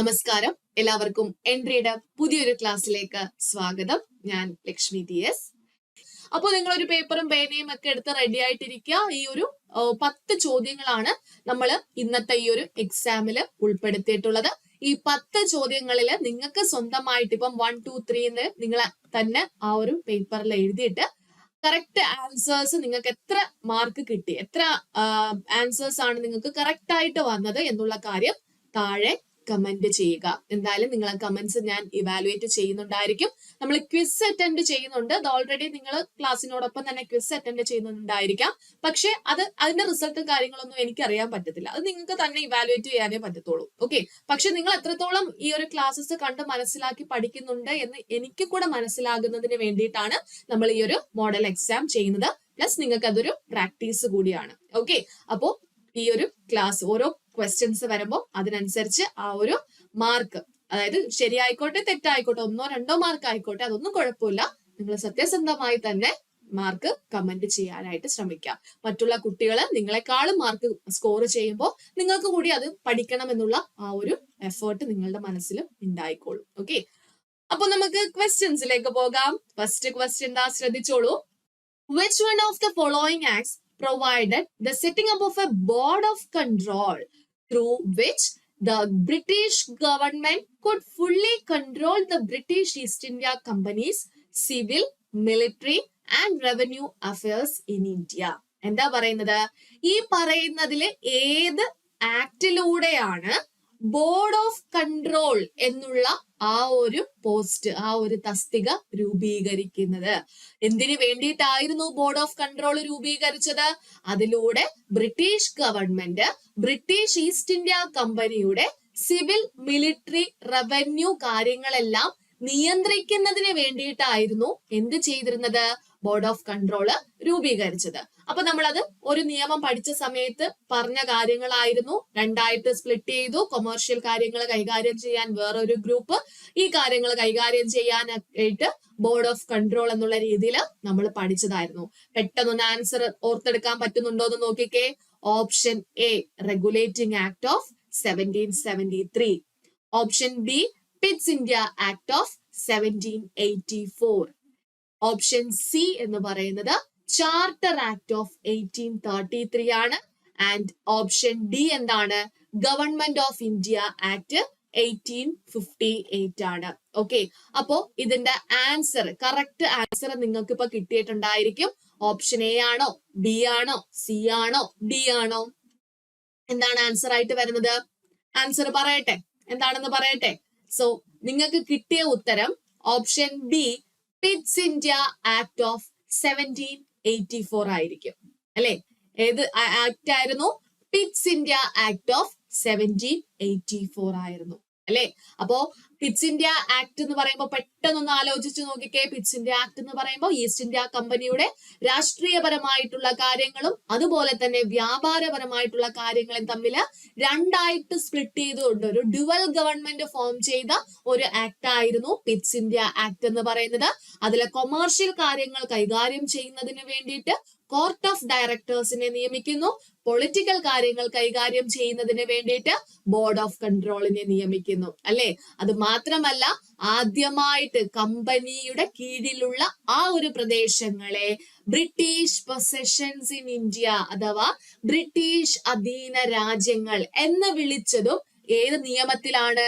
നമസ്കാരം, എല്ലാവർക്കും എൻട്രിയുടെ പുതിയൊരു ക്ലാസ്സിലേക്ക് സ്വാഗതം. ഞാൻ ലക്ഷ്മി DS. അപ്പോൾ നിങ്ങൾ ഒരു പേപ്പറും പേനയും ഒക്കെ എടുത്ത് റെഡി ആയിട്ടിരിക്കുക. ഈ ഒരു 10 ചോദ്യങ്ങളാണ് നമ്മൾ ഇന്നത്തെ ഈ ഒരു എക്സാമിൽ ഉൾപ്പെടുത്തിയിട്ടുള്ളത്. ഈ 10 ചോദ്യങ്ങളിൽ നിങ്ങൾക്ക് സ്വന്തമായിട്ട് ഇപ്പം 1, 2, 3 എന്ന് നിങ്ങൾ തന്നെ ആ ഒരു പേപ്പറിൽ എഴുതിയിട്ട് കറക്റ്റ് ആൻസേഴ്സ് നിങ്ങൾക്ക് എത്ര മാർക്ക് കിട്ടി, എത്ര ആൻസേഴ്സ് ആണ് നിങ്ങൾക്ക് കറക്റ്റ് ആയിട്ട് വന്നത് എന്നുള്ള കാര്യം താഴെ കമന്റ് ചെയ്യുക. എന്തായാലും നിങ്ങളെ കമന്റ്സ് ഞാൻ ഇവാലുവേറ്റ് ചെയ്യുന്നുണ്ടായിരിക്കും. നമ്മൾ ക്വിസ് അറ്റൻഡ് ചെയ്യുന്നുണ്ട്. അത് ഓൾറെഡി നിങ്ങൾ ക്ലാസ്സിനോടൊപ്പം തന്നെ ക്വിസ് അറ്റൻഡ് ചെയ്യുന്നുണ്ടായിരിക്കാം. പക്ഷെ അതിന്റെ റിസൾട്ടും കാര്യങ്ങളൊന്നും എനിക്ക് അറിയാൻ പറ്റത്തില്ല. അത് നിങ്ങൾക്ക് തന്നെ ഇവാലുവേറ്റ് ചെയ്യാനേ പറ്റത്തുള്ളൂ. ഓക്കെ, പക്ഷെ നിങ്ങൾ എത്രത്തോളം ഈ ഒരു ക്ലാസ്സസ് കണ്ട് മനസ്സിലാക്കി പഠിക്കുന്നുണ്ട് എന്ന് എനിക്ക് കൂടെ മനസ്സിലാകുന്നതിന് വേണ്ടിയിട്ടാണ് നമ്മൾ ഈ ഒരു മോഡൽ എക്സാം ചെയ്യുന്നത്. പ്ലസ് നിങ്ങൾക്ക് അതൊരു പ്രാക്ടീസ് കൂടിയാണ്. ഓക്കെ, അപ്പോ ഈ ഒരു ക്ലാസ് ഓരോ ക്വസ്റ്റ്യൻസ് വരുമ്പോൾ അതിനനുസരിച്ച് ആ ഒരു മാർക്ക്, അതായത് ശരിയായിക്കോട്ടെ തെറ്റായിക്കോട്ടെ 1, 2 മാർക്ക് ആയിക്കോട്ടെ, അതൊന്നും കുഴപ്പമില്ല. നിങ്ങൾ സത്യസന്ധമായി തന്നെ മാർക്ക് കമന്റ് ചെയ്യാനായിട്ട് ശ്രമിക്കുക. മറ്റുള്ള കുട്ടികൾ നിങ്ങളെക്കാളും മാർക്ക് സ്കോർ ചെയ്യുമ്പോൾ നിങ്ങൾക്ക് കൂടി അത് പഠിക്കണം എന്നുള്ള ആ ഒരു എഫേർട്ട് നിങ്ങളുടെ മനസ്സിൽ ഉണ്ടായിക്കോളും. ഓക്കെ, അപ്പൊ നമുക്ക് ക്വസ്റ്റ്യൻസിലേക്ക് പോകാം. ഫസ്റ്റ് ക്വസ്റ്റ്യൻ ശ്രദ്ധിച്ചോളൂ. Which one of the following acts provided the setting up of a board of control through which the British government could fully control the British East India Company's civil, military and revenue affairs in India? എന്താ പറയുന്നത്? ഈ പറയുന്നതിലെ ഏത് ആക്ടിലൂടെയാണ് board of control എന്നുള്ള ആ ഒരു post, ആ ഒരു തസ്തിക രൂപീകരിക്കുന്നത്? എന്തിനു വേണ്ടിയിട്ടായിരുന്നു ബോർഡ് ഓഫ് കൺട്രോൾ രൂപീകരിച്ചത്? അതിലൂടെ British government British east India കമ്പനിയുടെ സിവിൽ, മിലിറ്ററി, റവന്യൂ കാര്യങ്ങളെല്ലാം നിയന്ത്രിക്കുന്നതിന് വേണ്ടിയിട്ടായിരുന്നു എന്ത് ചെയ്തിരുന്നത്? ബോർഡ് ഓഫ് കൺട്രോള് രൂപീകരിച്ചത്. അപ്പൊ നമ്മളത് ഒരു നിയമം പഠിച്ച സമയത്ത് പറഞ്ഞ കാര്യങ്ങളായിരുന്നു. 2 സ്പ്ലിറ്റ് ചെയ്തു. കൊമേഴ്ഷ്യൽ കാര്യങ്ങൾ കൈകാര്യം ചെയ്യാൻ വേറൊരു ഗ്രൂപ്പ്, ഈ കാര്യങ്ങൾ കൈകാര്യം ചെയ്യാനായിട്ട് ബോർഡ് ഓഫ് കൺട്രോൾ എന്നുള്ള രീതിയിൽ നമ്മൾ പഠിച്ചതായിരുന്നു. പെട്ടെന്നൊന്ന് ആൻസർ ഓർത്തെടുക്കാൻ പറ്റുന്നുണ്ടോ എന്ന് നോക്കിക്കേ. Option A regulating act of 1773. Option B Pitt's India act of 1784. Option C എന്ന് പറയുന്നത് ചാർട്ടർ ആക്ട് ഓഫ് 1833 ആണ്. ആൻഡ് ഓപ്ഷൻ ഡി എന്താണ്? ഗവൺമെന്റ് ഓഫ് ഇന്ത്യ ആക്ട് 1858 ആണ്. ഓക്കെ, അപ്പോ ഇതിന്റെ ആൻസർ, കറക്റ്റ് ആൻസർ നിങ്ങൾക്ക് ഇപ്പൊ കിട്ടിയിട്ടുണ്ടായിരിക്കും. ഓപ്ഷൻ എ ആണോ, ബി ആണോ, സി ആണോ, ഡി ആണോ? എന്താണ് ആൻസർ ആയിട്ട് വരുന്നത്? ആൻസർ പറയട്ടെ, എന്താണെന്ന് പറയട്ടെ. സോ നിങ്ങൾക്ക് കിട്ടിയ ഉത്തരം option B Pitt's India act of 1784 ആയിരിക്കും. അല്ലെ? ഏത് ആക്ട് ആയിരുന്നു? പിറ്റ്സ് ഇന്ത്യ ആക്ട് ഓഫ് 1784 ആയിരുന്നു. അല്ലെ? അപ്പോ പിറ്റ്സ് ഇന്ത്യ ആക്ട് എന്ന് പറയുമ്പോൾ പെട്ടെന്നൊന്ന് ആലോചിച്ച് നോക്കിക്കേ. പിറ്റ്സ് ഇന്ത്യ ആക്ട് എന്ന് പറയുമ്പോൾ ഈസ്റ്റ് ഇന്ത്യ കമ്പനിയുടെ രാഷ്ട്രീയപരമായിട്ടുള്ള കാര്യങ്ങളും അതുപോലെ തന്നെ വ്യാപാരപരമായിട്ടുള്ള കാര്യങ്ങളും തമ്മിൽ 2 സ്പ്ലിറ്റ് ചെയ്തുകൊണ്ട് ഒരു ഡ്യുവൽ ഗവൺമെന്റ് ഫോം ചെയ്ത ഒരു ആക്ട് ആയിരുന്നു പിറ്റ്സ് ഇന്ത്യ ആക്ട് എന്ന് പറയുന്നത്. അതിലെ കൊമേഴ്ഷ്യൽ കാര്യങ്ങൾ കൈകാര്യം ചെയ്യുന്നതിന് വേണ്ടിയിട്ട് കോർട്ട് ഓഫ് ഡയറക്ടേഴ്സിനെ നിയമിക്കുന്നു. പൊളിറ്റിക്കൽ കാര്യങ്ങൾ കൈകാര്യം ചെയ്യുന്നതിന് വേണ്ടിയിട്ട് ബോർഡ് ഓഫ് കൺട്രോളിനെ നിയമിക്കുന്നു. അല്ലെ? അത് മാത്രമല്ല, ആദ്യമായിട്ട് കമ്പനിയുടെ കീഴിലുള്ള ആ ഒരു പ്രദേശങ്ങളെ ബ്രിട്ടീഷ് പൊസഷൻസ് ഇൻ ഇന്ത്യ അഥവാ ബ്രിട്ടീഷ് അധീന രാജ്യങ്ങൾ എന്ന് വിളിച്ചതും ഏത് നിയമത്തിലാണ്?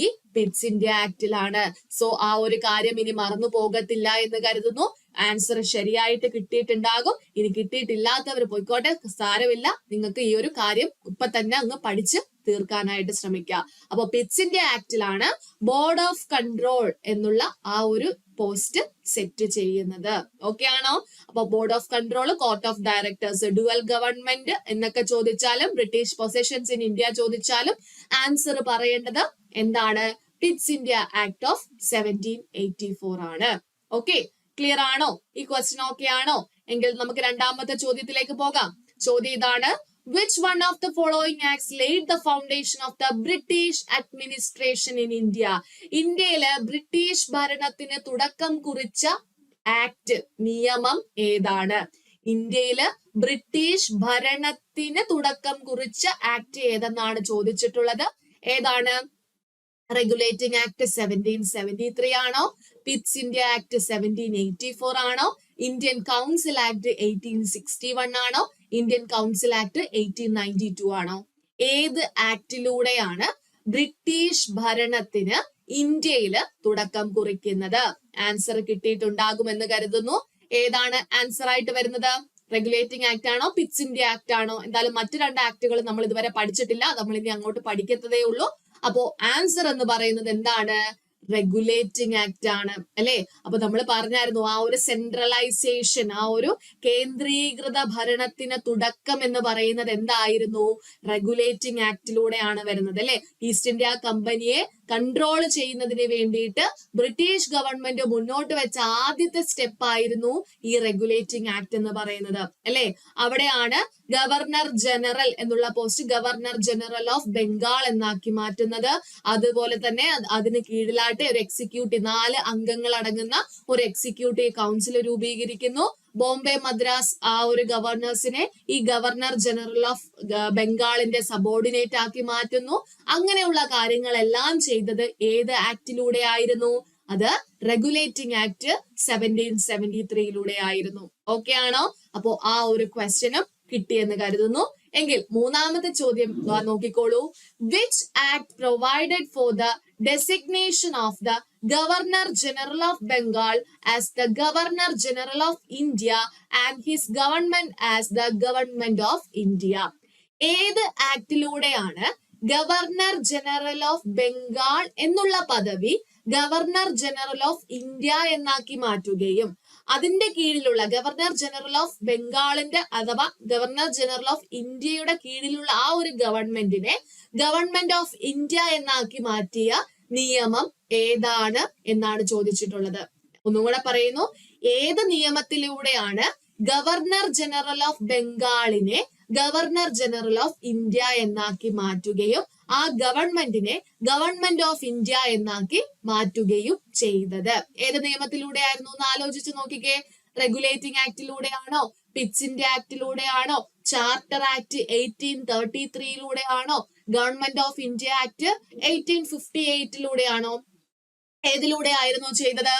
ഈ പിറ്റ്സ് ഇന്ത്യ ആക്ടിലാണ്. സോ ആ ഒരു കാര്യം ഇനി മറന്നു പോകത്തില്ല എന്ന് കരുതുന്നു. ആൻസർ ശരിയായിട്ട് കിട്ടിയിട്ടുണ്ടാകും. ഇനി കിട്ടിയിട്ടില്ലാത്തവർ പോയിക്കോട്ടെ, സാരമില്ല. നിങ്ങൾക്ക് ഈ ഒരു കാര്യം ഇപ്പൊ തന്നെ അങ്ങ് പഠിച്ച് തീർക്കാനായിട്ട് ശ്രമിക്കുക. അപ്പൊ പിറ്റ്സ് ഇന്ത്യ ആക്ടിലാണ് ബോർഡ് ഓഫ് കൺട്രോൾ എന്നുള്ള ആ ഒരു പോസ്റ്റ് സെറ്റ് ചെയ്യുന്നത്. ഓക്കെ ആണോ? അപ്പൊ board of control, court of directors, dual government എന്നൊക്കെ ചോദിച്ചാലും ബ്രിട്ടീഷ് പൊസഷൻസ് ഇൻ ഇന്ത്യ ചോദിച്ചാലും ആൻസർ പറയേണ്ടത് എന്താണ്? പിറ്റ്സ് ഇന്ത്യ ആക്ട് ഓഫ് 1784 ആണ്. ഓക്കെ, ക്ലിയർ ആണോ? ഈ ക്വസ്റ്റ്യൻ ഓക്കെ ആണോ? എങ്കിൽ നമുക്ക് രണ്ടാമത്തെ ചോദ്യത്തിലേക്ക് പോകാം. ചോദ്യം ഇതാണ്. Which one of the following acts laid the foundation of the British administration in India? ഇന്ത്യയില് ബ്രിട്ടീഷ് ഭരണത്തിന് തുടക്കം കുറിച്ച ആക്ട്, നിയമം ഏതാണ്? ഇന്ത്യയില് ബ്രിട്ടീഷ് ഭരണത്തിന് തുടക്കം കുറിച്ച ആക്ട് ഏതെന്നാണ് ചോദിച്ചിട്ടുള്ളത്. ഏതാണ്? റെഗുലേറ്റിംഗ് ആക്ട് 1773 ആണോ? പിറ്റ്സ് ഇന്ത്യ ആക്ട് 1784 ആണോ? ഇന്ത്യൻ കൗൺസിൽ ആക്ട് 1861 ആണോ? ഇന്ത്യൻ കൗൺസിൽ ആക്ട് 1892 ആണോ? ഏത് ആക്ടിലൂടെയാണ് ബ്രിട്ടീഷ് ഭരണത്തിന് ഇന്ത്യയിൽ തുടക്കം കുറിക്കുന്നത്? ആൻസർ കിട്ടിയിട്ടുണ്ടാകുമെന്ന് കരുതുന്നു. ഏതാണ് ആൻസർ ആയിട്ട് വരുന്നത്? റെഗുലേറ്റിംഗ് ആക്ട് ആണോ? പിറ്റ്സ് ഇന്ത്യ ആക്ട് ആണോ? എന്തായാലും മറ്റു രണ്ട് ആക്ടുകൾ നമ്മൾ ഇതുവരെ പഠിച്ചിട്ടില്ല, നമ്മൾ ഇനി അങ്ങോട്ട് പഠിക്കത്തതേ ഉള്ളൂ. അപ്പോ ആൻസർ എന്ന് പറയുന്നത് എന്താണ്? റെഗുലേറ്റിംഗ് ആക്ട് ആണ് അല്ലെ. അപ്പൊ നമ്മൾ പറഞ്ഞായിരുന്നു ആ ഒരു സെൻട്രലൈസേഷൻ, ആ ഒരു കേന്ദ്രീകൃത ഭരണത്തിന് തുടക്കം എന്ന് പറയുന്നത് എന്തായിരുന്നു? റെഗുലേറ്റിംഗ് ആക്ടിലൂടെയാണ് വരുന്നത് അല്ലെ. ഈസ്റ്റ് ഇന്ത്യ കമ്പനിയെ കൺട്രോൾ ചെയ്യുന്നതിന് വേണ്ടിയിട്ട് ബ്രിട്ടീഷ് ഗവൺമെന്റ് മുന്നോട്ട് വെച്ച ആദ്യത്തെ സ്റ്റെപ്പ് ആയിരുന്നു ഈ റെഗുലേറ്റിംഗ് ആക്ട് എന്ന് പറയുന്നത് അല്ലെ. അവിടെയാണ് ഗവർണർ ജനറൽ എന്നുള്ള post governor general of Bengal എന്നാക്കി മാറ്റുന്നത്. അതുപോലെ തന്നെ അതിന് കീഴിലായിട്ട് ഒരു എക്സിക്യൂട്ടീവ് 4 അംഗങ്ങൾ അടങ്ങുന്ന ഒരു എക്സിക്യൂട്ടീവ് കൗൺസിൽ രൂപീകരിക്കുന്നു. ബോംബെ മദ്രാസ് ആ ഒരു ഗവർണേഴ്സിനെ ഈ ഗവർണർ ജനറൽ ഓഫ് ബംഗാളിന്റെ സബോർഡിനേറ്റ് ആക്കി മാറ്റുന്നു. അങ്ങനെയുള്ള കാര്യങ്ങളെല്ലാം ചെയ്തത് ഏത് ആക്ടിലൂടെ ആയിരുന്നു? അത് റെഗുലേറ്റിംഗ് ആക്ട് 1773 ആയിരുന്നു. ഓക്കെ ആണോ? അപ്പോ ആ ഒരു ക്വസ്റ്റ്യനും കിട്ടിയെന്ന് കരുതുന്നു. എങ്കിൽ മൂന്നാമത്തെ ചോദ്യം നോക്കിക്കോളൂ. Which act provided for the designation of the Governor General of Bengal as the Governor General of India and his government as the Government of India? ഏത് ആക്ടിലൂടെയാണ് ഗവർണർ ജനറൽ ഓഫ് ബംഗാൾ എന്നുള്ള പദവി ഗവർണർ ജനറൽ ഓഫ് ഇന്ത്യ എന്നാക്കി മാറ്റുകയും അതിന്റെ കീഴിലുള്ള governor general of ബംഗാളിന്റെ അഥവാ governor general of ഇന്ത്യയുടെ കീഴിലുള്ള ആ ഒരു ഗവൺമെന്റിനെ ഗവൺമെന്റ് ഓഫ് ഇന്ത്യ എന്നാക്കി മാറ്റിയ നിയമം ഏതാണ് എന്നാണ് ചോദിച്ചിട്ടുള്ളത്. ഒന്നും കൂടെ പറയുന്നു. ഏത് നിയമത്തിലൂടെയാണ് ഗവർണർ ജനറൽ ഓഫ് ബംഗാളിനെ ഗവർണർ ജനറൽ ഓഫ് ഇന്ത്യ എന്നാക്കി മാറ്റുകയും ആ ഗവൺമെന്റിനെ ഗവൺമെന്റ് ഓഫ് ഇന്ത്യ എന്നാക്കി മാറ്റുകയും ചെയ്തത്? ഏത് നിയമത്തിലൂടെയായിരുന്നു എന്ന് ആലോചിച്ച് നോക്കിക്കേ. റെഗുലേറ്റിംഗ് ആക്ടിലൂടെയാണോ? പിറ്റ്സ് ഇന്ത്യ ആക്ടിലൂടെയാണോ? ചാർട്ടർ ആക്ട് 1833 ആണോ? ഗവൺമെന്റ് ഓഫ് ഇന്ത്യ ആക്ട് 1858 ഏതിലൂടെ ആയിരുന്നു ചെയ്തത്?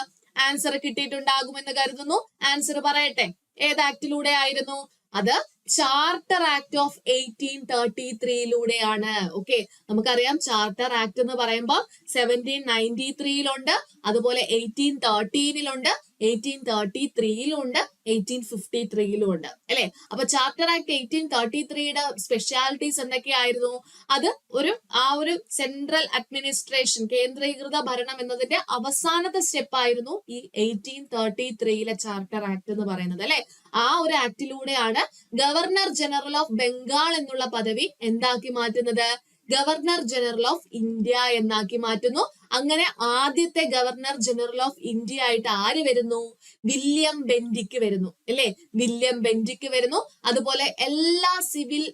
ആൻസർ കിട്ടിയിട്ടുണ്ടാകുമെന്ന് കരുതുന്നു. ആൻസർ പറയട്ടെ. ഏത് ആക്ടിലൂടെ ആയിരുന്നു? അത് ചാർട്ടർ ആക്ട് ഓഫ് 1833 ഓക്കെ. നമുക്കറിയാം ചാർട്ടർ ആക്ട് എന്ന് പറയുമ്പോൾ 1793 അതുപോലെ 1813 1833 1853 അല്ലെ. അപ്പൊ ചാർട്ടർ ആക്ട് 1833 സ്പെഷ്യാലിറ്റീസ് എന്തൊക്കെയായിരുന്നു? അത് ആ ഒരു സെൻട്രൽ അഡ്മിനിസ്ട്രേഷൻ, കേന്ദ്രീകൃത ഭരണം എന്നതിന്റെ അവസാനത്തെ സ്റ്റെപ്പ് ആയിരുന്നു ഈ 1833 ചാർട്ടർ ആക്ട് എന്ന് പറയുന്നത് അല്ലെ. ആ ഒരു ആക്ടിലൂടെയാണ് ഗവർണർ ജനറൽ ഓഫ് ബംഗാൾ എന്നുള്ള പദവി എന്താക്കി മാറ്റുന്നത്? ഗവർണർ ജനറൽ ഓഫ് ഇന്ത്യ എന്നാക്കി മാറ്റുന്നു. അങ്ങനെ ആദ്യത്തെ ഗവർണർ ജനറൽ ഓഫ് ഇന്ത്യ ആയിട്ട് ആര് വരുന്നു? വില്യം ബെന്റിക് വരുന്നു അല്ലെ. വില്യം ബെന്റിക് വരുന്നു. അതുപോലെ എല്ലാ സിവിൽ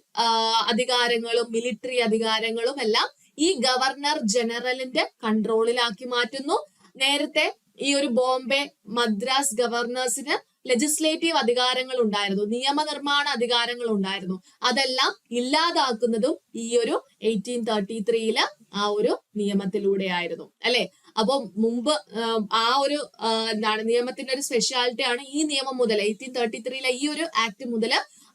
അധികാരങ്ങളും മിലിറ്ററി അധികാരങ്ങളും എല്ലാം ഈ ഗവർണർ ജനറലിന്റെ കൺട്രോളിലാക്കി മാറ്റുന്നു. നേരത്തെ ഈ ഒരു ബോംബെ മദ്രാസ് ഗവർണേഴ്സിന് ലെജിസ്ലേറ്റീവ് അധികാരങ്ങൾ ഉണ്ടായിരുന്നു, നിയമനിർമ്മാണ അധികാരങ്ങൾ ഉണ്ടായിരുന്നു. അതെല്ലാം ഇല്ലാതാക്കുന്നതും ഈ ഒരു 1833 ആ ഒരു നിയമത്തിലൂടെ ആയിരുന്നു അല്ലെ. അപ്പൊ മുമ്പ് ആ ഒരു നിയമത്തിന്റെ ഒരു സ്പെഷ്യാലിറ്റി ആണ് ഈ നിയമം മുതൽ 1833 ഈ ഒരു ആക്ട് മുതൽ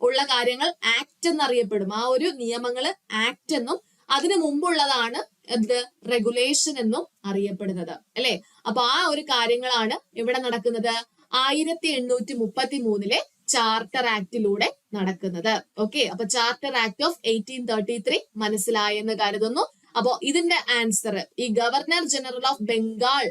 ഉള്ള കാര്യങ്ങൾ ആക്ട് എന്നറിയപ്പെടും. ആ ഒരു നിയമങ്ങള് ആക്ട് എന്നും അതിനു മുമ്പുള്ളതാണ് എന്ത് റെഗുലേഷൻ എന്നും അറിയപ്പെടുന്നത് അല്ലെ. അപ്പൊ ആ ഒരു കാര്യങ്ങളാണ് ഇവിടെ നടക്കുന്നത് 1833 ചാർട്ടർ ആക്ടിലൂടെ നടക്കുന്നത്. ഓക്കെ. അപ്പൊ ചാർട്ടർ ആക്ട് ഓഫ് 1833 മനസ്സിലായെന്ന് കരുതുന്നു. അപ്പോ ഇതിന്റെ ആൻസർ ഈ governor general of Bengal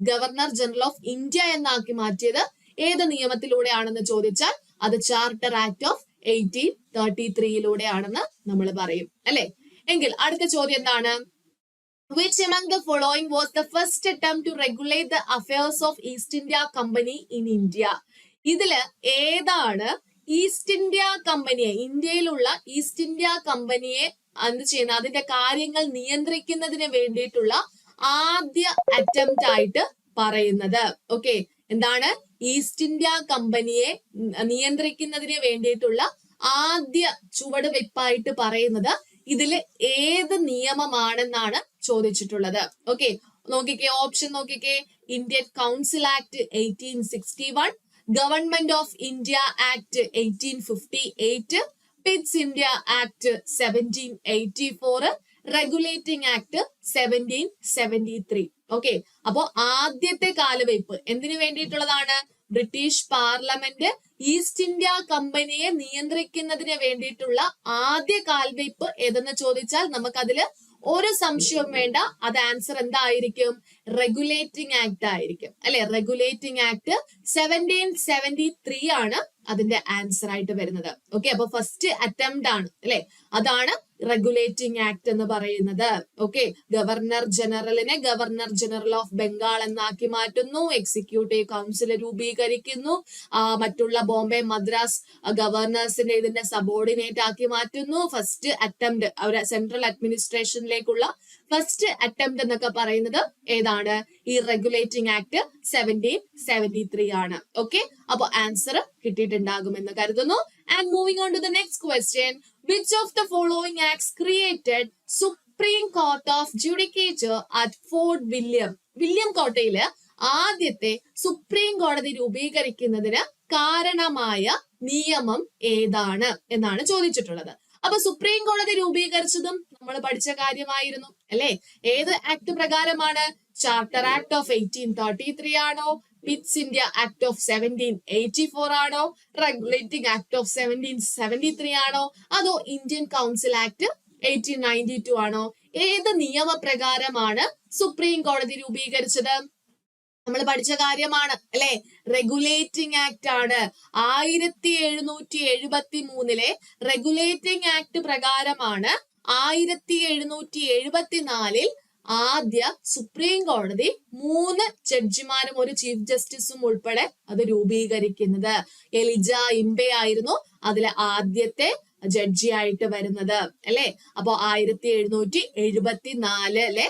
governor general of India എന്നാക്കി മാറ്റിയത് ഏത് നിയമത്തിലൂടെയാണെന്ന് ചോദിച്ചാൽ അത് ചാർട്ടർ ആക്ട് ഓഫ് 1833 ആണെന്ന് നമ്മൾ പറയും അല്ലെ. എങ്കിൽ അടുത്ത ചോദ്യം എന്താണ്? Which among the following was the first attempt to regulate the affairs of East India Company in India? ഇതില് ഏതാണ് ഈസ്റ്റ് ഇന്ത്യ കമ്പനിയെ, ഇന്ത്യയിലുള്ള ഈസ്റ്റ് ഇന്ത്യ കമ്പനിയെ എന്ത് ചെയ്യുന്ന അതിന്റെ കാര്യങ്ങൾ നിയന്ത്രിക്കുന്നതിന് വേണ്ടിയിട്ടുള്ള ആദ്യ അറ്റംപ്റ്റ് ആയിട്ട് പറയുന്നത്? ഓക്കെ. എന്താണ്? ഈസ്റ്റ് ഇന്ത്യ കമ്പനിയെ നിയന്ത്രിക്കുന്നതിന് വേണ്ടിയിട്ടുള്ള ആദ്യ ചുവടുവെപ്പായിട്ട് പറയുന്നത് ഇതില് ഏത് നിയമമാണെന്നാണ് ചോദിച്ചിട്ടുള്ളത്. ഓക്കെ, നോക്കിക്കേ, ഓപ്ഷൻ നോക്കിക്കേ. Indian council act 1861, government of India act 1858, Pitt's India act 1784, regulating act 1773. Okay, അപ്പോ ആദ്യത്തെ കാലവയ്പ് എന്തിനു വേണ്ടിയിട്ടുള്ളതാണ്? ബ്രിട്ടീഷ് പാർലമെന്റ് ഈസ്റ്റ് ഇന്ത്യ കമ്പനിയെ നിയന്ത്രിക്കുന്നതിന് വേണ്ടിയിട്ടുള്ള ആദ്യ കാൽവയ്പ് ഏതെന്ന് ചോദിച്ചാൽ നമുക്കതില് ഒരു സംശയവും വേണ്ട, അത് ആൻസർ എന്തായിരിക്കും? റെഗുലേറ്റിംഗ് ആക്ട് ആയിരിക്കും, അല്ലെ? റെഗുലേറ്റിംഗ് ആക്ട് 1773 ആണ് അതിന്റെ ആൻസർ ആയിട്ട് വരുന്നത്. ഓക്കെ, അപ്പൊ ഫസ്റ്റ് അറ്റംപ്റ്റ് ആണ്, അല്ലെ? അതാണ് റെഗുലേറ്റിംഗ് ആക്ട് എന്ന് പറയുന്നത്. ഓക്കെ, ഗവർണർ ജനറലിനെ ഗവർണർ ജനറൽ ഓഫ് ബംഗാൾ എന്നാക്കി മാറ്റുന്നു, എക്സിക്യൂട്ടീവ് കൗൺസിൽ രൂപീകരിക്കുന്നു, മറ്റുള്ള ബോംബെ മദ്രാസ് ഗവർണേഴ്സിനെ ഇതിന്റെ സബോർഡിനേറ്റ് ആക്കി മാറ്റുന്നു. ഫസ്റ്റ് അറ്റംപ്റ്റ് അവരെ സെൻട്രൽ അഡ്മിനിസ്ട്രേഷനിലേക്കുള്ള ഫസ്റ്റ് അറ്റംപ്റ്റ് എന്നൊക്കെ പറയുന്നത് ഏതാണ്? ഈ റെഗുലേറ്റിംഗ് ആക്ട് 1773 ആണ്. ഓക്കെ, അപ്പൊ ആൻസർ കിട്ടിയിട്ടുണ്ടാകുമെന്ന് കരുതുന്നു. And moving on to the next question, which of the following acts created Supreme Court of Judicature at Fort William? William കോട്ടയില് ആദ്യത്തെ സുപ്രീം കോടതി രൂപീകരിക്കുന്നതിന് കാരണമായ നിയമം ഏതാണ് എന്നാണ് ചോദിച്ചിട്ടുള്ളത്. അപ്പൊ സുപ്രീം കോടതി രൂപീകരിച്ചതും നമ്മൾ പഠിച്ച കാര്യമായിരുന്നു, അല്ലെ? ഏത് ആക്ട് പ്രകാരമാണ്? ചാർട്ടർ ആക്ട് ഓഫ് 1833 ആണോ? പിറ്റ്സ് ഇന്ത്യ ആക്ട് ഓഫ് 1784 ആണോ? റെഗുലേറ്റിംഗ് ആക്ട് ഓഫ് 1773 ആണോ? അതോ ഇന്ത്യൻ കൗൺസിൽ ആക്ട് 1892 ആണോ? ഏത് നിയമപ്രകാരമാണ് സുപ്രീം കോടതി രൂപീകരിച്ചത്? നമ്മൾ പഠിച്ച കാര്യമാണ്, അല്ലെ? റെഗുലേറ്റിംഗ് ആക്ട് ആണ്. 1773 റെഗുലേറ്റിംഗ് ആക്ട് പ്രകാരമാണ് 1774 ആദ്യ സുപ്രീം കോടതി 3 ജഡ്ജിമാരും ഒരു ചീഫ് ജസ്റ്റിസും ഉൾപ്പെടെ അത് രൂപീകരിക്കുന്നത്. എലിജ ഇംബെ ആയിരുന്നു അതിലെ ആദ്യത്തെ ജഡ്ജി ആയിട്ട് വരുന്നത്, അല്ലെ? അപ്പോ 1774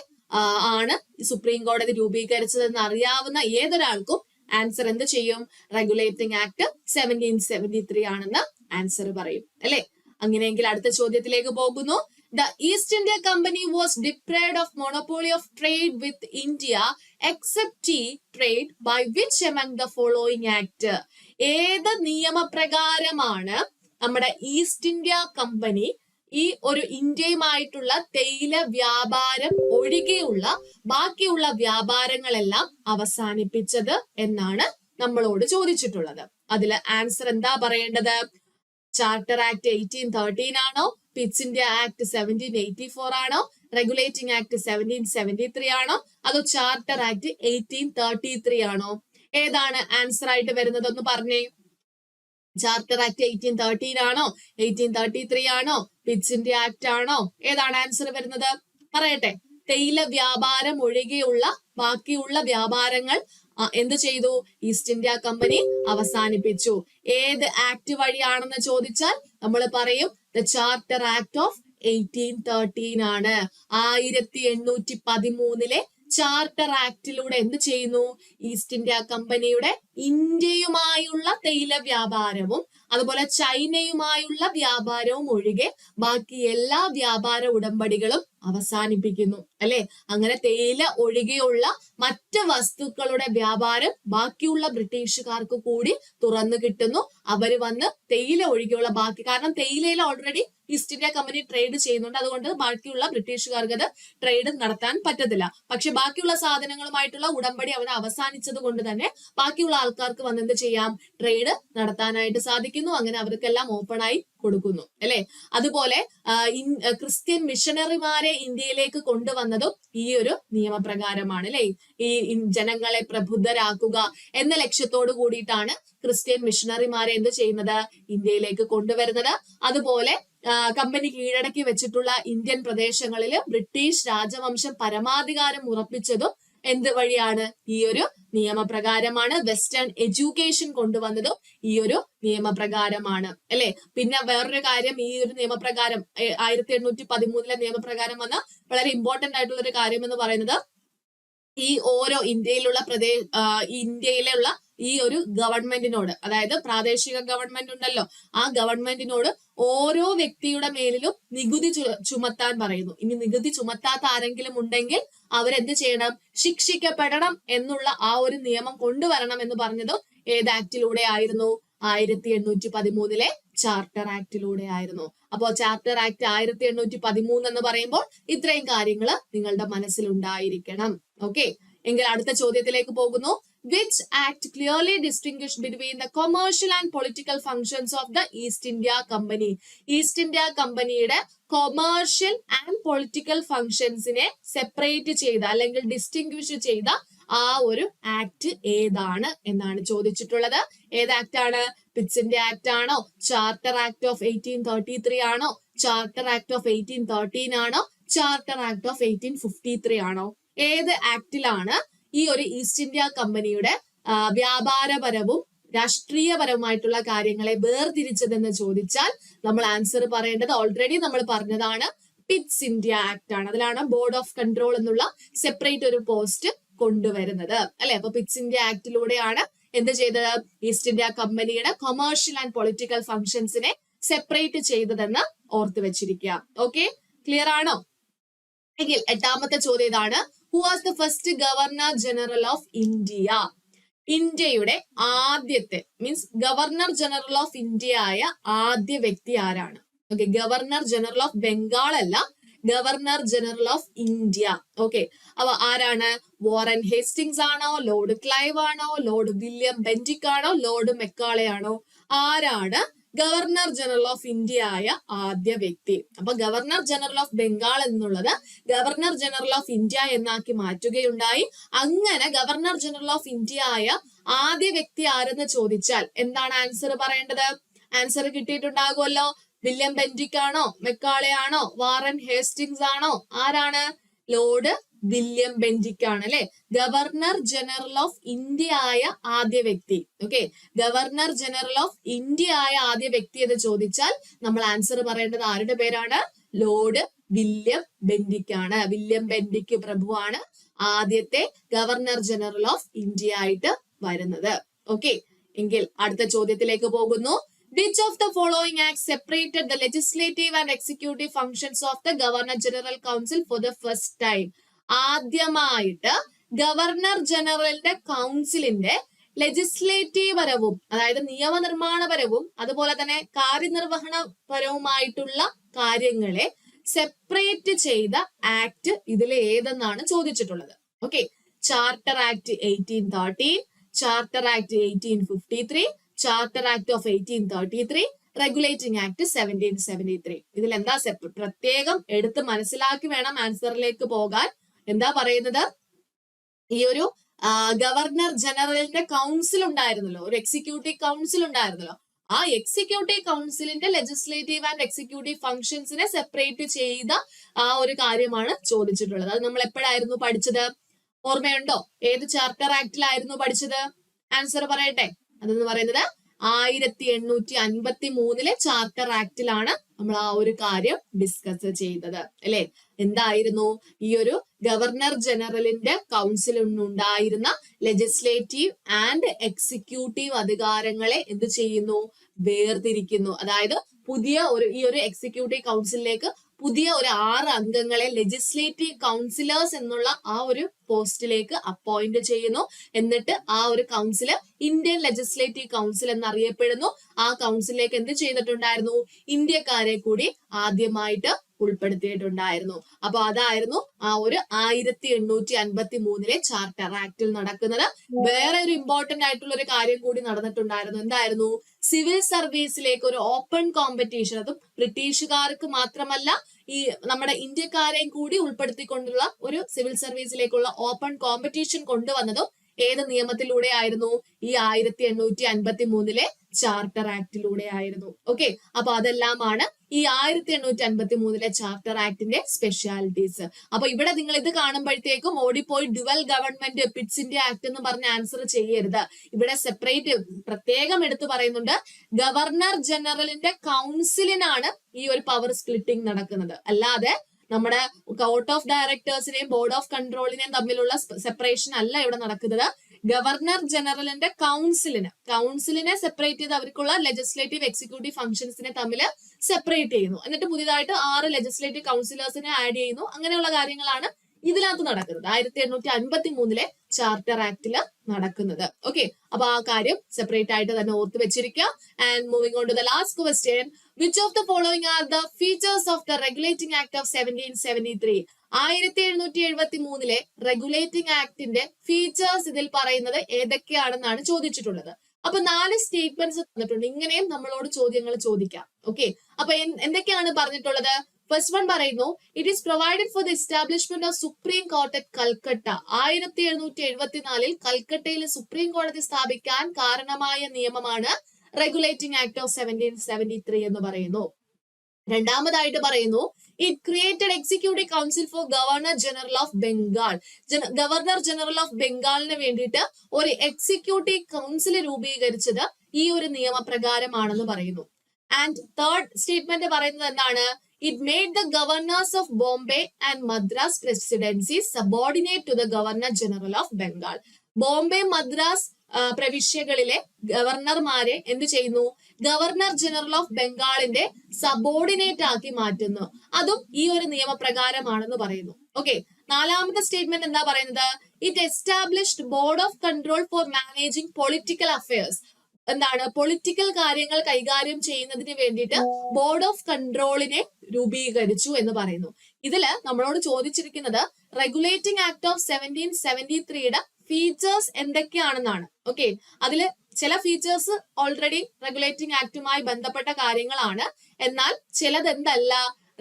ആണ് സുപ്രീം കോടതി രൂപീകരിച്ചതെന്ന് അറിയാവുന്ന ഏതൊരാൾക്കും ആൻസർ എന്ത് ചെയ്യും? റെഗുലേറ്റിംഗ് ആക്ട് 1773 ആണെന്ന് ആൻസർ പറയും, അല്ലെ? അങ്ങനെയെങ്കിൽ അടുത്ത ചോദ്യത്തിലേക്ക് പോകുന്നു. The East India Company was deprived of monopoly of trade with India except tea trade by which among the following act? ഏത് നിയമപ്രകാരമാണ് നമ്മുടെ ഈസ്റ്റ് ഇന്ത്യ കമ്പനി ഈ ഒരു ഇന്ത്യയുമായിട്ടുള്ള തേയില വ്യാപാരം ഒഴികെയുള്ള ബാക്കിയുള്ള വ്യാപാരങ്ങളെല്ലാം അവസാനിപ്പിച്ചത് എന്നാണ് നമ്മളോട് ചോദിച്ചിട്ടുള്ളത്. അതില് ആൻസർ എന്താ പറയേണ്ടത്? ചാർട്ടർ ആക്ട് 1813 ആണോ? പിറ്റ്സ് ഇന്ത്യ ആക്ട് 1784 ആണോ? റെഗുലേറ്റിംഗ് ആക്ട് 1773 ആണോ? അതോ ചാർട്ടർ ആക്ട് 1833 ആണോ? ഏതാണ് ആൻസർ ആയിട്ട് വരുന്നത്? ഒന്ന് പറഞ്ഞേ. ചാർട്ടർ ആക്ട് 1813 ആണോ? 1833 ആണോ? പിറ്റ്സ് ഇന്ത്യ ആക്ട് ആണോ? ഏതാണ് ആൻസർ വരുന്നത്? പറയട്ടെ. തേയില വ്യാപാരം ഒഴികെയുള്ള ബാക്കിയുള്ള വ്യാപാരങ്ങൾ എന്ത് ചെയ്തു? ഈസ്റ്റ് ഇന്ത്യ കമ്പനി അവസാനിപ്പിച്ചു. ഏത് ആക്ട് വഴിയാണെന്ന് ചോദിച്ചാൽ നമ്മൾ പറയും ദ ചാർട്ടർ ആക്ട് ഓഫ് 1813 ആണ്. 1813 ചാർട്ടർ ആക്ടിലൂടെ എന്ത് ചെയ്യുന്നു? ഈസ്റ്റ് ഇന്ത്യ കമ്പനിയുടെ ഇന്ത്യയുമായുള്ള തേയില വ്യാപാരവും അതുപോലെ ചൈനയുമായുള്ള വ്യാപാരവും ഒഴികെ ബാക്കി എല്ലാ വ്യാപാര ഉടമ്പടികളും അവസാനിപ്പിക്കുന്നു, അല്ലെ? അങ്ങനെ തേയില ഒഴികെയുള്ള മറ്റ് വസ്തുക്കളുടെ വ്യാപാരം ബാക്കിയുള്ള ബ്രിട്ടീഷുകാർക്ക് കൂടി തുറന്നു കിട്ടുന്നു. അവര് വന്ന് തേയില ഒഴികെയുള്ള ബാക്കി, കാരണം തേയിലയിൽ already East India company trade ചെയ്യുന്നുണ്ട്, അതുകൊണ്ട് ബാക്കിയുള്ള ബ്രിട്ടീഷുകാർക്ക് അത് ട്രേഡ് നടത്താൻ പറ്റത്തില്ല. പക്ഷെ ബാക്കിയുള്ള സാധനങ്ങളുമായിട്ടുള്ള ഉടമ്പടി അവർ അവസാനിച്ചത് കൊണ്ട് തന്നെ ബാക്കിയുള്ള ആൾക്കാർക്ക് വന്ന് എന്ത് ചെയ്യാം? ട്രേഡ് നടത്താനായിട്ട് സാധിക്കുന്നു. അങ്ങനെ അവർക്കെല്ലാം ഓപ്പൺ ആയി കൊടുക്കുന്നു, അല്ലെ? അതുപോലെ ക്രിസ്ത്യൻ മിഷണറിമാരെ ഇന്ത്യയിലേക്ക് കൊണ്ടുവന്നതും ഈ ഒരു നിയമപ്രകാരമാണ്, അല്ലെ? ഈ ജനങ്ങളെ പ്രബുദ്ധരാക്കുക എന്ന ലക്ഷ്യത്തോടു കൂടിയിട്ടാണ് ക്രിസ്ത്യൻ മിഷണറിമാരെ എന്ത് ചെയ്യുന്നത്? ഇന്ത്യയിലേക്ക് കൊണ്ടുവരുന്നത്. അതുപോലെ കമ്പനി കീഴടക്കി വെച്ചിട്ടുള്ള ഇന്ത്യൻ പ്രദേശങ്ങളിൽ ബ്രിട്ടീഷ് രാജവംശം പരമാധികാരം ഉറപ്പിച്ചതും എന്ത് വഴിയാണ്? ഈ ഒരു നിയമപ്രകാരമാണ്. വെസ്റ്റേൺ എഡ്യൂക്കേഷൻ കൊണ്ടുവന്നതും ഈ ഒരു നിയമപ്രകാരമാണ്, അല്ലെ? പിന്നെ വേറൊരു കാര്യം, ഈ ഒരു നിയമപ്രകാരം 1813 നിയമപ്രകാരം വന്ന വളരെ ഇമ്പോർട്ടന്റ് ആയിട്ടുള്ള ഒരു കാര്യം എന്ന് പറയുന്നത് ഈ ഓരോ ഇന്ത്യയിലുള്ള ഈ ഒരു ഗവൺമെന്റിനോട്, അതായത് പ്രാദേശിക ഗവൺമെന്റ് ഉണ്ടല്ലോ, ആ ഗവൺമെന്റിനോട് ഓരോ വ്യക്തിയുടെ മേലിലും നികുതി ചുമത്താൻ പറയുന്നു. ഇനി നികുതി ചുമത്താത്ത ആരെങ്കിലും ഉണ്ടെങ്കിൽ അവരെന്ത് ചെയ്യണം? ശിക്ഷിക്കപ്പെടണം എന്നുള്ള ആ ഒരു നിയമം കൊണ്ടുവരണം എന്ന് പറഞ്ഞതും ഏത് ആക്ടിലൂടെ ആയിരുന്നു? 1813 ചാർട്ടർ ആക്ടിലൂടെ ആയിരുന്നു. അപ്പോ ചാർട്ടർ ആക്ട് 1813 എന്ന് പറയുമ്പോൾ ഇത്രയും കാര്യങ്ങൾ നിങ്ങളുടെ മനസ്സിൽ ഉണ്ടായിരിക്കണം. ഓക്കെ, എങ്കിൽ അടുത്ത ചോദ്യത്തിലേക്ക് പോകുന്നു. Which act clearly distinguished between the commercial and political functions of the East India Company? East India കമ്പനിയുടെ കൊമേഴ്ഷ്യൽ ആൻഡ് പൊളിറ്റിക്കൽ ഫങ്ഷൻസിനെ സെപ്പറേറ്റ് ചെയ്ത അല്ലെങ്കിൽ ഡിസ്റ്റിംഗ്വിഷ് ചെയ്ത ആ ഒരു ആക്ട് ഏതാണ് എന്നാണ് ചോദിച്ചിട്ടുള്ളത്. ഏത് ആക്ട് ആണ്? പിറ്റ്സിന്റെ ആക്ട് ആണോ? ചാർട്ടർ ആക്ട് ഓഫ് 1833 ആണോ? ചാർട്ടർ ആക്ട് ഓഫ് 1813 ആണോ? ചാർട്ടർ ആക്ട് ഓഫ് 1853 ആണോ? ഏത് ആക്ടിലാണ് ഈ ഒരു ഈസ്റ്റ് ഇന്ത്യ കമ്പനിയുടെ വ്യാപാരപരവും രാഷ്ട്രീയപരവുമായിട്ടുള്ള കാര്യങ്ങളെ വേർതിരിച്ചതെന്ന് ചോദിച്ചാൽ നമ്മൾ ആൻസർ പറയേണ്ടത് ഓൾറെഡി നമ്മൾ പറഞ്ഞതാണ്, പിറ്റ്സ് ഇന്ത്യ ആക്ട് ആണ്. അതിലാണ് ബോർഡ് ഓഫ് കൺട്രോൾ എന്നുള്ള സെപ്പറേറ്റ് ഒരു പോസ്റ്റ് കൊണ്ടുവരുന്നത്, അല്ലെ? അപ്പൊ പിറ്റ്സ് ഇന്ത്യ ആക്ടിലൂടെയാണ് എന്ത് ചെയ്തത്? ഈസ്റ്റ് ഇന്ത്യ കമ്പനിയുടെ കൊമേഴ്ഷ്യൽ ആൻഡ് പൊളിറ്റിക്കൽ ഫങ്ഷൻസിനെ സെപ്പറേറ്റ് ചെയ്തതെന്ന് ഓർത്ത് വെച്ചിരിക്കുക. ഓക്കെ, ക്ലിയർ ആണോ? എങ്കിൽ എട്ടാമത്തെ ചോദ്യം ഇതാണ്. Who was the first governor general of India? ഇന്ത്യയുടെ ആദ്യത്തെ means governor general of India ആയ ആദ്യ വ്യക്തി ആരാണ്? Okay, governor general of Bengal അല്ല, governor general of India. Okay, അപ്പൊ ആരാണ്? വാറൻ ഹേസ്റ്റിങ്സ് ആണോ? ലോർഡ് ക്ലൈവ് ആണോ? ലോർഡ് വില്യം ബെന്റിക് ആണോ? ലോർഡ് മെക്കാളെ ആണോ? ആരാണ് ഗവർണർ ജനറൽ ഓഫ് ഇന്ത്യ ആയ ആദ്യ വ്യക്തി? അപ്പൊ ഗവർണർ ജനറൽ ഓഫ് ബംഗാൾ എന്നുള്ളത് ഗവർണർ ജനറൽ ഓഫ് ഇന്ത്യ എന്നാക്കി മാറ്റുകയുണ്ടായി. അങ്ങനെ ഗവർണർ ജനറൽ ഓഫ് ഇന്ത്യ ആയ ആദ്യ വ്യക്തി ആരെന്ന് ചോദിച്ചാൽ എന്താണ് ആൻസർ പറയേണ്ടത്? ആൻസർ കിട്ടിയിട്ടുണ്ടാകുമല്ലോ. വില്യം ബെന്റിക് ആണോ? മെക്കാളെ ആണോ? വാറൻ ഹേസ്റ്റിങ്സ് ആണോ? ആരാണ്? ലോർഡ് വില്യം ബെന്റിക് ആണ്, അല്ലെ? ഗവർണർ ജനറൽ ഓഫ് ഇന്ത്യ ആയ ആദ്യ വ്യക്തി. Okay, governor general of India ആയ ആദ്യ വ്യക്തി എന്ന് ചോദിച്ചാൽ നമ്മൾ ആൻസർ പറയേണ്ടത് ആരുടെ പേരാണ്? ലോർഡ് വില്യം ബെന്റിക് ആണ്. വില്യം ബെന്റിക് പ്രഭുവാണ് ആദ്യത്തെ ഗവർണർ ജനറൽ ഓഫ് ഇന്ത്യ ആയിട്ട് വരുന്നത്. ഓക്കെ, എങ്കിൽ അടുത്ത ചോദ്യത്തിലേക്ക് പോകുന്നു. Which of the following acts separated the legislative and executive functions of the Governor General Council for the first time? ആദ്യമായിട്ട് ഗവർണർ ജനറലിന്റെ കൗൺസിലിന്റെ ലെജിസ്ലേറ്റീവ് പരവും, അതായത് നിയമനിർമ്മാണപരവും അതുപോലെ തന്നെ കാര്യനിർവഹണപരവുമായിട്ടുള്ള കാര്യങ്ങളെ സെപ്പറേറ്റ് ചെയ്ത ആക്ട് ഇതിൽ ഏതെന്നാണ് ചോദിച്ചിട്ടുള്ളത്. Okay, charter act 1813, charter act 1853, charter act of 1833, regulating act 1773. ഇതിൽ എന്താ പ്രത്യേകം എടുത്ത് മനസ്സിലാക്കി വേണം ആൻസറിലേക്ക് പോകാൻ. എന്താ പറയുന്നത്? ഈ ഒരു ഗവർണർ ജനറലിന്റെ കൗൺസിൽ ഉണ്ടായിരുന്നല്ലോ, ഒരു എക്സിക്യൂട്ടീവ് കൗൺസിൽ ഉണ്ടായിരുന്നല്ലോ, ആ എക്സിക്യൂട്ടീവ് കൗൺസിലിന്റെ ലെജിസ്ലേറ്റീവ് ആൻഡ് എക്സിക്യൂട്ടീവ് ഫംഗ്ഷൻസിനെ സെപ്പറേറ്റ് ചെയ്ത ആ ഒരു കാര്യമാണ് ചോദിച്ചിട്ടുള്ളത്. അത് നമ്മൾ എപ്പോഴായിരുന്നു പഠിച്ചത്? ഓർമ്മയുണ്ടോ? ഏത് ചാർട്ടർ ആക്ടിലായിരുന്നു പഠിച്ചത്? ആൻസർ പറയട്ടെ. അതെന്ന് പറയുന്നത് 1853 ചാർട്ടർ ആക്ടിലാണ് നമ്മൾ ആ ഒരു കാര്യം ഡിസ്കസ് ചെയ്തത്, അല്ലെ? എന്തായിരുന്നു? ഈ ഒരു ഗവർണർ ജനറലിന്റെ കൗൺസിലിനുണ്ടായിരുന്ന ലെജിസ്ലേറ്റീവ് ആൻഡ് എക്സിക്യൂട്ടീവ് അധികാരങ്ങളെ എന്ത് ചെയ്യുന്നു? വേർതിരിക്കുന്നു. അതായത് ഈ ഒരു എക്സിക്യൂട്ടീവ് കൗൺസിലിലേക്ക് പുതിയ ഒരു 6 അംഗങ്ങളെ ലെജിസ്ലേറ്റീവ് കൗൺസിലേഴ്സ് എന്നുള്ള ആ ഒരു പോസ്റ്റിലേക്ക് അപ്പോയിന്റ് ചെയ്യുന്നു. എന്നിട്ട് ആ ഒരു കൗൺസില് ഇന്ത്യൻ ലെജിസ്ലേറ്റീവ് കൗൺസിൽ എന്നറിയപ്പെടുന്നു. ആ കൗൺസിലിലേക്ക് എന്ത് ചെയ്തിട്ടുണ്ടായിരുന്നു? ഇന്ത്യക്കാരെ കൂടി ആദ്യമായിട്ട് ഉൾപ്പെടുത്തിയിട്ടുണ്ടായിരുന്നു. അപ്പൊ അതായിരുന്നു ആ ഒരു 1853 ചാർട്ടർ ആക്ടിൽ നടക്കുന്നത്. വേറെ ഒരു ഇമ്പോർട്ടന്റ് ആയിട്ടുള്ള ഒരു കാര്യം കൂടി നടന്നിട്ടുണ്ടായിരുന്നു. എന്തായിരുന്നു? സിവിൽ സർവീസിലേക്ക് ഒരു ഓപ്പൺ കോമ്പറ്റീഷൻ, അതും ബ്രിട്ടീഷുകാർക്ക് മാത്രമല്ല ഈ നമ്മുടെ ഇന്ത്യക്കാരെയും കൂടി ഉൾപ്പെടുത്തിക്കൊണ്ടുള്ള ഒരു സിവിൽ സർവീസിലേക്കുള്ള ഓപ്പൺ കോമ്പറ്റീഷൻ കൊണ്ടുവന്നതും ഏത് നിയമത്തിലൂടെ ആയിരുന്നു? ഈ 1853 ചാർട്ടർ ആക്ടിലൂടെ ആയിരുന്നു. ഓക്കെ, അപ്പൊ അതെല്ലാമാണ് ഈ 1853 ചാർട്ടർ ആക്ടിന്റെ സ്പെഷ്യാലിറ്റീസ്. അപ്പൊ ഇവിടെ നിങ്ങൾ ഇത് കാണുമ്പോഴത്തേക്കും ഓടിപ്പോയി dual government Pitt's India act എന്ന് പറഞ്ഞ ആൻസർ ചെയ്യരുത്. ഇവിടെ സെപ്പറേറ്റ് പ്രത്യേകം എടുത്തു പറയുന്നുണ്ട്, ഗവർണർ ജനറലിന്റെ കൗൺസിലിനാണ് ഈ ഒരു പവർ സ്പ്ലിറ്റിംഗ് നടക്കുന്നത്. അല്ലാതെ നമ്മുടെ കോർട്ട് ഓഫ് ഡയറക്ടേഴ്സിനെയും ബോർഡ് ഓഫ് കൺട്രോളിനെയും തമ്മിലുള്ള സെപ്പറേഷൻ അല്ല ഇവിടെ നടക്കുന്നത്. ഗവർണർ ജനറലിന്റെ കൗൺസിലിനെ സെപ്പറേറ്റ് ചെയ്ത് അവർക്കുള്ള ലെജിസ്ലേറ്റീവ് എക്സിക്യൂട്ടീവ് ഫംഗ്ഷൻസിനെ തമ്മിൽ സെപ്പറേറ്റ് ചെയ്യുന്നു. എന്നിട്ട് പുതിയതായിട്ട് 6 ലെജിസ്ലേറ്റീവ് കൗൺസിലേഴ്സിനെ ആഡ് ചെയ്യുന്നു. അങ്ങനെയുള്ള കാര്യങ്ങളാണ് ഇതിനകത്ത് നടക്കുന്നത്. 1853 ചാർട്ടർ ആക്ടില് നടക്കുന്നത്. ഓക്കെ, അപ്പൊ ആ കാര്യം സെപ്പറേറ്റ് ആയിട്ട് തന്നെ ഓർത്ത് വെച്ചിരിക്കുക. And moving on to the last question, which of the following are the features of the regulating act of 1773? 1773 regulating ആക്ടിന്റെ ഫീച്ചേഴ്സ് ഇതിൽ പറയുന്നത് ഏതൊക്കെയാണെന്നാണ് ചോദിച്ചിട്ടുള്ളത്. അപ്പൊ 4 സ്റ്റേറ്റ്മെന്റ്സ് തന്നിട്ടുണ്ട്. ഇങ്ങനെയും നമ്മളോട് ചോദ്യങ്ങൾ ചോദിക്കാം. ഓക്കെ, അപ്പൊ എന്തൊക്കെയാണ് പറഞ്ഞിട്ടുള്ളത്? ഫസ്റ്റ് വൺ പറയുന്നു, it is provided for the establishment of supreme court at Calcutta. 1774 കൽക്കട്ടയിൽ സുപ്രീം കോടതി സ്ഥാപിക്കാൻ കാരണമായ നിയമമാണ് റെഗുലേറ്റിംഗ് ആക്ട് ഓഫ് 1773 എന്ന് പറയുന്നു. രണ്ടാമതായിട്ട് പറയുന്നു, it created executive council for governor general of Bengal. Governor general of ബംഗാളിന് വേണ്ടിയിട്ട് ഒരു എക്സിക്യൂട്ടീവ് കൗൺസിൽ രൂപീകരിച്ചത് ഈ ഒരു നിയമപ്രകാരമാണെന്ന് പറയുന്നു. ആൻഡ് തേർഡ് സ്റ്റേറ്റ്മെന്റ് പറയുന്നത് എന്താണ്? It made the governors of Bombay and Madras presidency subordinate to the governor general of Bengal. Bombay Madras പ്രവിശ്യകളിലെ ഗവർണർമാരെ എന്ത് ചെയ്യുന്നു? ഗവർണർ ജനറൽ ഓഫ് ബംഗാളിന്റെ സബോർഡിനേറ്റ് ആക്കി മാറ്റുന്നു. അതും ഈ ഒരു നിയമപ്രകാരമാണെന്ന് പറയുന്നു. ഓക്കെ, നാലാമത്തെ സ്റ്റേറ്റ്മെന്റ് എന്താ പറയുന്നത്? It established board of control four managing political affairs. എന്താണ്? പൊളിറ്റിക്കൽ കാര്യങ്ങൾ കൈകാര്യം ചെയ്യുന്നതിന് വേണ്ടിയിട്ട് ബോർഡ് ഓഫ് കൺട്രോളിനെ രൂപീകരിച്ചു എന്ന് പറയുന്നു. ഇതില് നമ്മളോട് ചോദിച്ചിരിക്കുന്നത് റെഗുലേറ്റിംഗ് ആക്ട് ഓഫ് 1773 ഫീച്ചേഴ്സ് എന്തൊക്കെയാണെന്നാണ്. ഓക്കെ, അതില് ചില ഫീച്ചേഴ്സ് ഓൾറെഡി റെഗുലേറ്റിംഗ് ആക്ടുമായി ബന്ധപ്പെട്ട കാര്യങ്ങളാണ്, എന്നാൽ ചിലത് എന്തല്ല,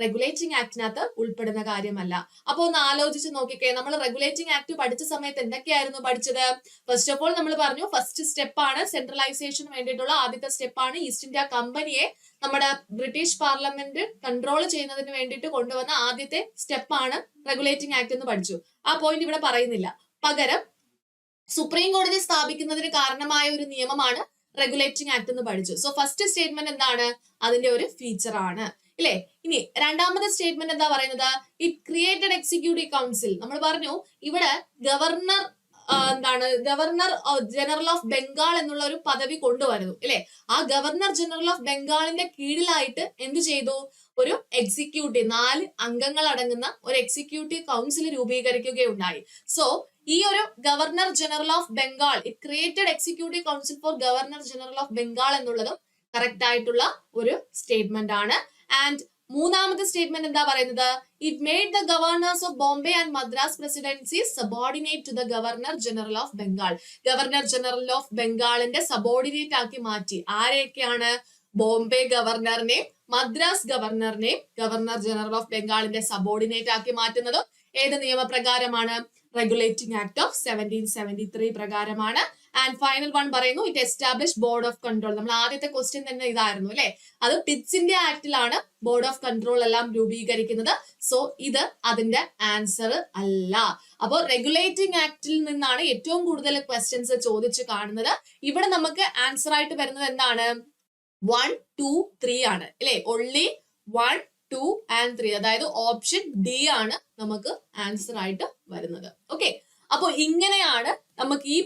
റെഗുലേറ്റിംഗ് ആക്ടിനകത്ത് ഉൾപ്പെടുന്ന കാര്യമല്ല. അപ്പൊ ഒന്ന് ആലോചിച്ച് നോക്കിക്കേ, നമ്മൾ റെഗുലേറ്റിംഗ് ആക്ട് പഠിച്ച സമയത്ത് എന്തൊക്കെയായിരുന്നു പഠിച്ചത്? ഫസ്റ്റ് ഓഫ് ഓൾ നമ്മൾ പറഞ്ഞു, ഫസ്റ്റ് സ്റ്റെപ്പാണ് സെൻട്രലൈസേഷന് വേണ്ടിയിട്ടുള്ള ആദ്യത്തെ സ്റ്റെപ്പാണ് ഈസ്റ്റ് ഇന്ത്യ കമ്പനിയെ നമ്മുടെ ബ്രിട്ടീഷ് പാർലമെന്റ് കൺട്രോൾ ചെയ്യുന്നതിന് വേണ്ടിയിട്ട് കൊണ്ടുവന്ന ആദ്യത്തെ സ്റ്റെപ്പാണ് റെഗുലേറ്റിംഗ് ആക്ട് എന്ന് പഠിച്ചു. ആ പോയിന്റ് ഇവിടെ പറയുന്നില്ല. പകരം സുപ്രീം കോടതി സ്ഥാപിക്കുന്നതിന് കാരണമായ ഒരു നിയമമാണ് റെഗുലേറ്റിംഗ് ആക്ട് എന്ന് പഠിച്ചു. സോ ഫസ്റ്റ് സ്റ്റേറ്റ്മെന്റ് എന്താണ്? അതിന്റെ ഒരു ഫീച്ചർ ആണ്, ഇല്ലേ? ഇനി രണ്ടാമത്തെ സ്റ്റേറ്റ്മെന്റ് എന്താ പറയുന്നത്? It created executive council. നമ്മൾ പറഞ്ഞു ഇവിടെ governor governor general of Bengal എന്നുള്ള ഒരു പദവി കൊണ്ടുവരുന്നു, ഇല്ലേ? ആ ഗവർണർ ജനറൽ ഓഫ് ബംഗാളിന്റെ കീഴിലായിട്ട് എന്ത് ചെയ്തു? ഒരു എക്സിക്യൂട്ടീവ് 4 അംഗങ്ങൾ അടങ്ങുന്ന ഒരു എക്സിക്യൂട്ടീവ് കൗൺസിൽ രൂപീകരിക്കുകയുണ്ടായി. സോ ഈ ഒരു governor general of Bengal, it created executive council for governor general of Bengal എന്നുള്ളതും കറക്റ്റ് ആയിട്ടുള്ള ഒരു സ്റ്റേറ്റ്മെന്റ് ആണ്. ആൻഡ് മൂന്നാമത്തെ സ്റ്റേറ്റ്മെന്റ് എന്താ പറയുന്നത്? It made the governors of Bombay and Madras presidency subordinate to the governor general of Bengal. Governor general of ബംഗാളിന്റെ subordinate ആക്കി മാറ്റി. ആരെയൊക്കെയാണ്? ബോംബെ ഗവർണറിനെയും മദ്രാസ് ഗവർണറിനെയും ഗവർണർ ജനറൽ ഓഫ് ബംഗാളിന്റെ സബോർഡിനേറ്റ് ആക്കി മാറ്റുന്നതും ഏത് നിയമപ്രകാരമാണ്? റെഗുലേറ്റിംഗ് ആക്ട് ഓഫ് 1773 പ്രകാരമാണ്. ആൻഡ് ഫൈനൽ വൺ പറയുന്നു, it establish board of control. നമ്മൾ ആദ്യത്തെ ക്വസ്റ്റ്യൻ തന്നെ ഇതായിരുന്നു, അല്ലെ? അത് പിറ്റ്സ് ഇന്ത്യ ആക്ടിലാണ് ബോർഡ് ഓഫ് കൺട്രോൾ എല്ലാം രൂപീകരിക്കുന്നത്. സോ ഇത് അതിന്റെ ആൻസർ അല്ല. അപ്പോൾ റെഗുലേറ്റിംഗ് ആക്ടിൽ നിന്നാണ് ഏറ്റവും കൂടുതൽ ക്വസ്റ്റ്യൻസ് ചോദിച്ചു കാണുന്നത്. ഇവിടെ നമുക്ക് ആൻസർ ആയിട്ട് വരുന്നത് എന്താണ്? 1, 2, 3 ആണ്, അല്ലെ? ഓൺലി 1, 2 and 3, അതായത് ഓപ്ഷൻ ഡി ആണ് നമുക്ക് ആൻസർ ആയിട്ട് വരുന്നത്. ഓക്കെ, അപ്പൊ ഇങ്ങനെയാണ് നമുക്ക് ഈ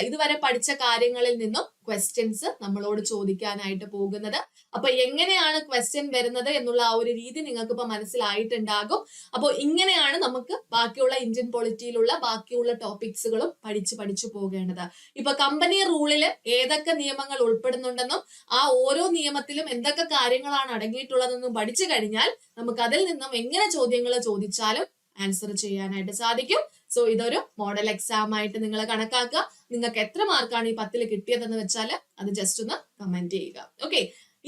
ഇതുവരെ പഠിച്ച കാര്യങ്ങളിൽ നിന്നും ക്വസ്റ്റ്യൻസ് നമ്മളോട് ചോദിക്കാനായിട്ട് പോകുന്നത്. അപ്പൊ എങ്ങനെയാണ് ക്വസ്റ്റ്യൻ വരുന്നത് എന്നുള്ള ആ ഒരു രീതി നിങ്ങൾക്ക് ഇപ്പൊ മനസ്സിലായിട്ടുണ്ടാകും. അപ്പോൾ ഇങ്ങനെയാണ് നമുക്ക് ബാക്കിയുള്ള ഇന്ത്യൻ പൊളിറ്റിയിലുള്ള ബാക്കിയുള്ള ടോപ്പിക്സുകളും പഠിച്ചു പോകേണ്ടത്. ഇപ്പൊ കമ്പനി റൂളിൽ ഏതൊക്കെ നിയമങ്ങൾ ഉൾപ്പെടുന്നുണ്ടെന്നും ആ ഓരോ നിയമത്തിലും എന്തൊക്കെ കാര്യങ്ങളാണ് അടങ്ങിയിട്ടുള്ളതെന്നും പഠിച്ചു കഴിഞ്ഞാൽ നമുക്ക് അതിൽ നിന്നും എങ്ങനെ ചോദ്യങ്ങൾ ചോദിച്ചാലും ആൻസർ ചെയ്യാനായിട്ട് സാധിക്കും. സോ ഇതൊരു മോഡൽ എക്സാം ആയിട്ട് നിങ്ങൾ കണക്കാക്കുക. നിങ്ങൾക്ക് എത്ര മാർക്കാണ് ഈ 10ൽ കിട്ടിയതെന്ന് വെച്ചാൽ അത് ജസ്റ്റ് ഒന്ന് കമന്റ് ചെയ്യുക. ഓക്കെ,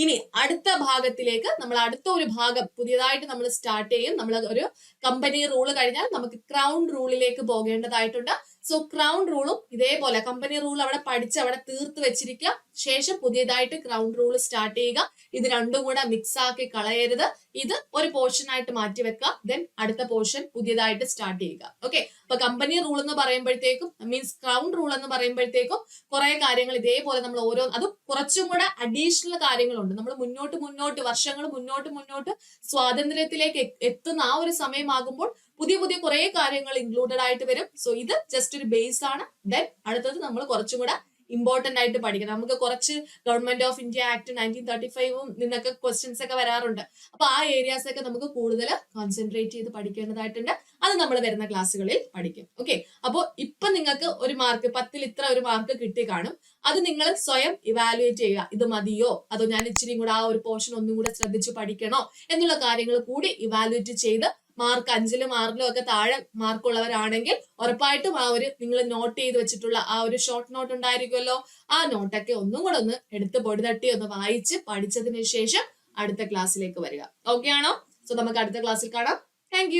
ഇനി അടുത്ത ഭാഗത്തിലേക്ക് നമ്മൾ അടുത്ത ഒരു ഭാഗം പുതിയതായിട്ട് നമ്മൾ സ്റ്റാർട്ട് ചെയ്യും. നമ്മൾ ഒരു കമ്പനി റൂൾ കഴിഞ്ഞാൽ നമുക്ക് ക്രൗൺ റൂളിലേക്ക് പോകേണ്ടതായിട്ടുണ്ട്. സോ ക്രൗൺ റൂളും ഇതേപോലെ കമ്പനി റൂൾ അവിടെ പഠിച്ച് അവിടെ തീർത്ത് വെച്ചിരിക്കുക. ശേഷം പുതിയതായിട്ട് ഗ്രൗണ്ട് റൂൾ സ്റ്റാർട്ട് ചെയ്യുക. ഇത് രണ്ടും കൂടെ മിക്സ് ആക്കി കളയരുത്. ഇത് ഒരു പോർഷൻ ആയിട്ട് മാറ്റി വെക്കുക. ദെൻ അടുത്ത പോർഷൻ പുതിയതായിട്ട് സ്റ്റാർട്ട് ചെയ്യുക. ഓക്കെ, അപ്പൊ കമ്പനി റൂൾ എന്ന് പറയുമ്പോഴത്തേക്കും മീൻസ് ഗ്രൗണ്ട് റൂൾ എന്ന് പറയുമ്പോഴത്തേക്കും കുറെ കാര്യങ്ങൾ ഇതേപോലെ നമ്മൾ അതും കുറച്ചും കൂടെ അഡീഷണൽ കാര്യങ്ങളുണ്ട്. നമ്മൾ മുന്നോട്ട് വർഷങ്ങൾ മുന്നോട്ട് സ്വാതന്ത്ര്യത്തിലേക്ക് എത്തുന്ന ആ ഒരു സമയമാകുമ്പോൾ പുതിയ കുറെ കാര്യങ്ങൾ ഇൻക്ലൂഡഡ് ആയിട്ട് വരും. സോ ഇത് ജസ്റ്റ് ഒരു ബേസ് ആണ്. ദെൻ അടുത്തത് നമ്മൾ കുറച്ചും കൂടെ ഇമ്പോർട്ടന്റ് ആയിട്ട് പഠിക്കണം. നമുക്ക് കുറച്ച് ഗവൺമെന്റ് ഓഫ് ഇന്ത്യ ആക്ട് 1935 നിന്നൊക്കെ ക്വസ്റ്റ്യൻസ് ഒക്കെ വരാറുണ്ട്. അപ്പൊ ആ ഏരിയാസ് ഒക്കെ നമുക്ക് കൂടുതൽ കോൺസെൻട്രേറ്റ് ചെയ്ത് പഠിക്കേണ്ടതായിട്ടുണ്ട്. അത് നമ്മൾ വരുന്ന ക്ലാസ്സുകളിൽ പഠിക്കും. ഓക്കെ, അപ്പൊ ഇപ്പൊ നിങ്ങൾക്ക് ഒരു മാർക്ക് 10ൽ ഇത്ര ഒരു മാർക്ക് കിട്ടി കാണും. അത് നിങ്ങൾ സ്വയം ഇവാലുവേറ്റ് ചെയ്യുക. ഇത് മതിയോ, അതോ ഞാൻ ഇച്ചിരി കൂടെ ആ ഒരു പോർഷൻ ഒന്നും കൂടെ ശ്രദ്ധിച്ച് പഠിക്കണോ എന്നുള്ള കാര്യങ്ങൾ കൂടി ഇവാലുവേറ്റ് ചെയ്ത് മാർക്ക് 5ലും 6ലും ഒക്കെ താഴെ മാർക്കുള്ളവരാണെങ്കിൽ ഉറപ്പായിട്ടും ആ ഒരു നിങ്ങൾ നോട്ട് ചെയ്ത് വെച്ചിട്ടുള്ള ആ ഒരു ഷോർട്ട് നോട്ട് ഉണ്ടായിരിക്കുമല്ലോ, ആ നോട്ടൊക്കെ ഒന്നും കൂടെ ഒന്ന് എടുത്ത് പൊടി തട്ടി ഒന്ന് വായിച്ച് പഠിച്ചതിന് ശേഷം അടുത്ത ക്ലാസ്സിലേക്ക് വരിക. ഓക്കെ ആണോ? സോ നമുക്ക് അടുത്ത ക്ലാസ്സിൽ കാണാം. താങ്ക്